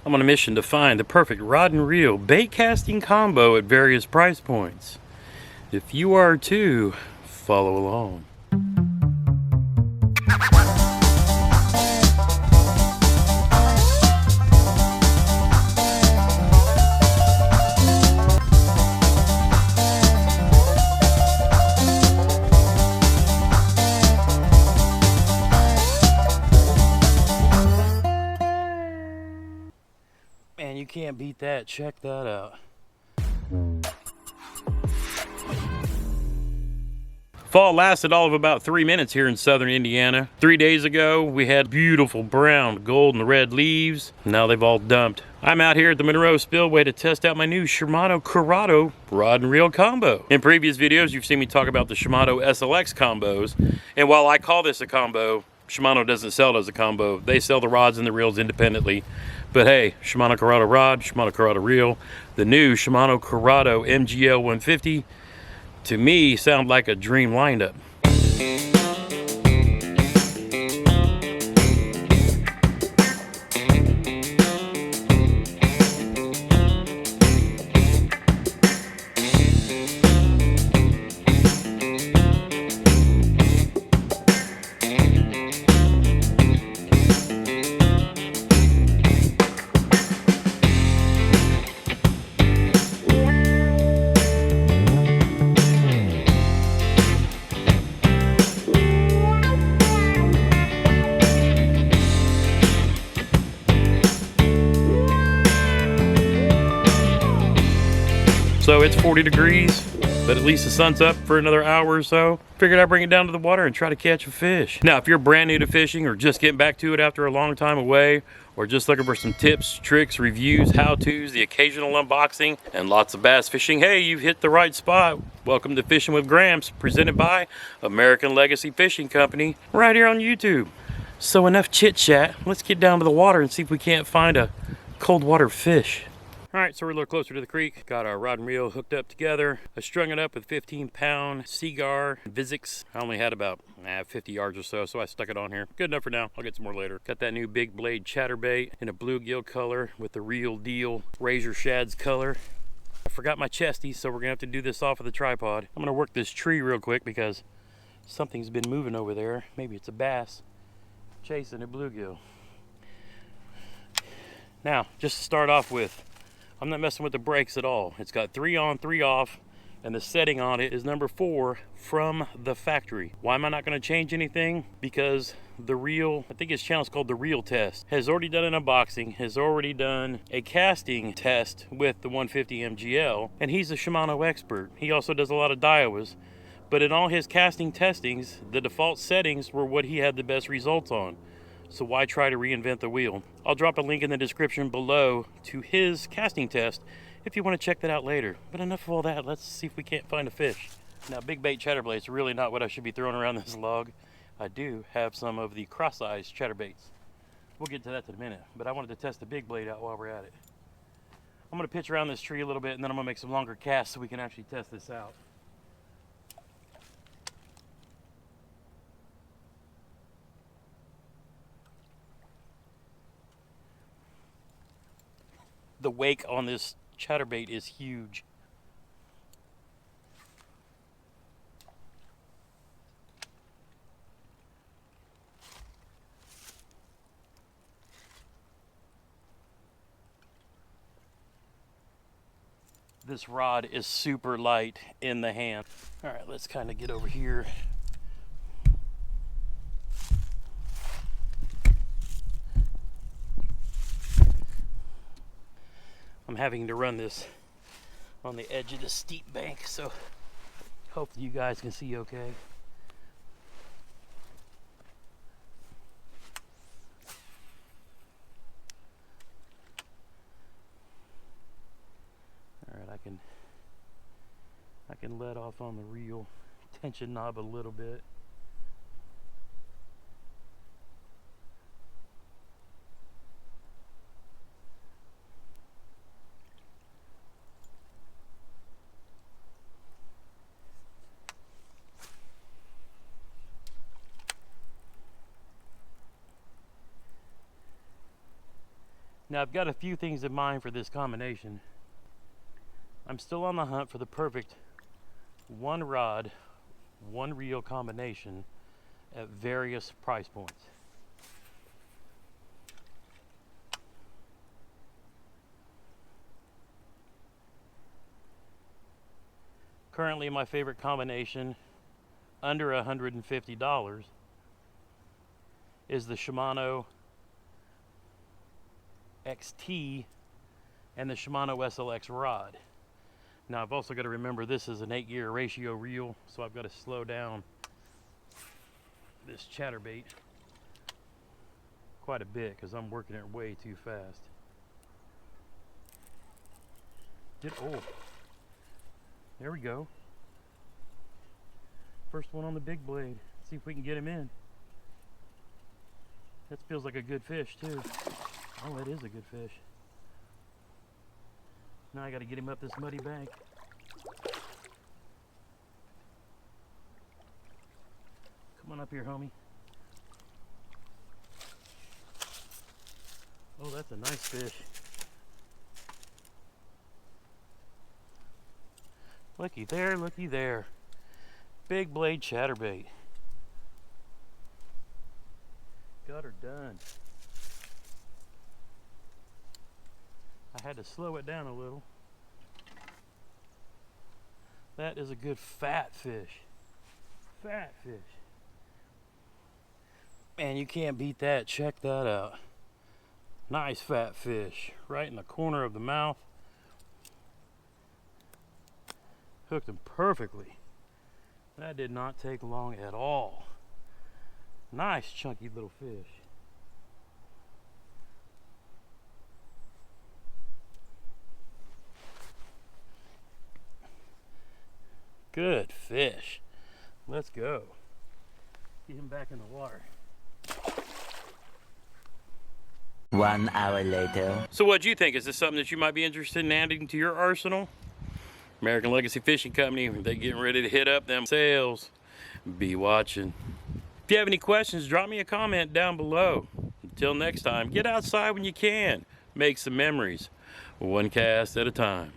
I'm on a mission to find the perfect rod and reel bait casting combo at various price points. If you are too, follow along. Man, you can't beat that. Check that out. Fall lasted all of about 3 minutes here in southern Indiana. 3 days ago, we had beautiful brown, gold, and red leaves. Now they've all dumped. I'm out here at the Monroe Spillway to test out my new Shimano Curado rod and reel combo. In previous videos, you've seen me talk about the Shimano SLX combos. And while I call this a combo, Shimano doesn't sell it as a combo. They sell the rods and the reels independently. But hey, Shimano Curado rod, Shimano Curado reel, the new Shimano Curado MGL 150, to me, sound like a dream lineup. So it's 40 degrees, but at least the sun's up for another hour or so. Figured I'd bring it down to the water and try to catch a fish. Now, if you're brand new to fishing or just getting back to it after a long time away, or just looking for some tips, tricks, reviews, how-tos, the occasional unboxing, and lots of bass fishing, hey, you've hit the right spot. Welcome to Fishing with Gramps, presented by American Legacy Fishing Company, right here on YouTube. So enough chit-chat, let's get down to the water and see if we can't find a cold water fish. All right, so we're a little closer to the creek. Got our rod and reel hooked up together. I strung it up with 15-pound Seagar Vizix. I only had about 50 yards or so I stuck it on here. Good enough for now. I'll get some more later. Got that new Big Blade Chatterbait in a bluegill color with the real deal razor shads color. I forgot my chesty, so we're gonna have to do this off of the tripod. I'm gonna work this tree real quick because something's been moving over there. Maybe it's a bass chasing a bluegill. Now, just to start off with, I'm not messing with the brakes at all. It's got 3 on, 3 off, and the setting on it is number 4 from the factory. Why am I not going to change anything? Because the reel, I think his channel is called The Reel Test, has already done an unboxing, has already done a casting test with the 150 MGL, and he's a Shimano expert. He also does a lot of Daiwas, but in all his casting testings, the default settings were what he had the best results on. So why try to reinvent the wheel? I'll drop a link in the description below to his casting test if you want to check that out later. But enough of all that, let's see if we can't find a fish. Now, Big Blade Chatterbait is really not what I should be throwing around this log. I do have some of the cross-eyes chatterbaits. We'll get to that in a minute, but I wanted to test the Big Blade out while we're at it. I'm going to pitch around this tree a little bit, and then I'm going to make some longer casts so we can actually test this out. The wake on this chatterbait is huge. This rod is super light in the hand. All right, let's kind of get over here. I'm having to run this on the edge of the steep bank, so hopefully you guys can see okay. All right, I can let off on the reel tension knob a little bit. Now I've got a few things in mind for this combination. I'm still on the hunt for the perfect one rod, one reel combination at various price points. Currently my favorite combination under $150 is the Shimano XT and the Shimano SLX rod. Now I've also got to remember this is an 8-gear ratio reel, so I've got to slow down this chatterbait quite a bit because I'm working it way too fast. Oh, there we go. First one on the big blade. Let's see if we can get him in. That feels like a good fish too. Oh, that is a good fish. Now I got to get him up this muddy bank. Come on up here, homie. Oh, that's a nice fish. Looky there, looky there. Big Blade Chatterbait. Got her done. I had to slow it down a little. That is a good fat fish. Fat fish. Man, you can't beat that. Check that out. Nice fat fish. Right in the corner of the mouth. Hooked him perfectly. That did not take long at all. Nice chunky little fish. Good fish. Let's go. Get him back in the water. 1 hour later. So what'd you think? Is this something that you might be interested in adding to your arsenal? American Legacy Fishing Company, they getting ready to hit up them sales. Be watching. If you have any questions, drop me a comment down below. Until next time, get outside when you can. Make some memories. One cast at a time.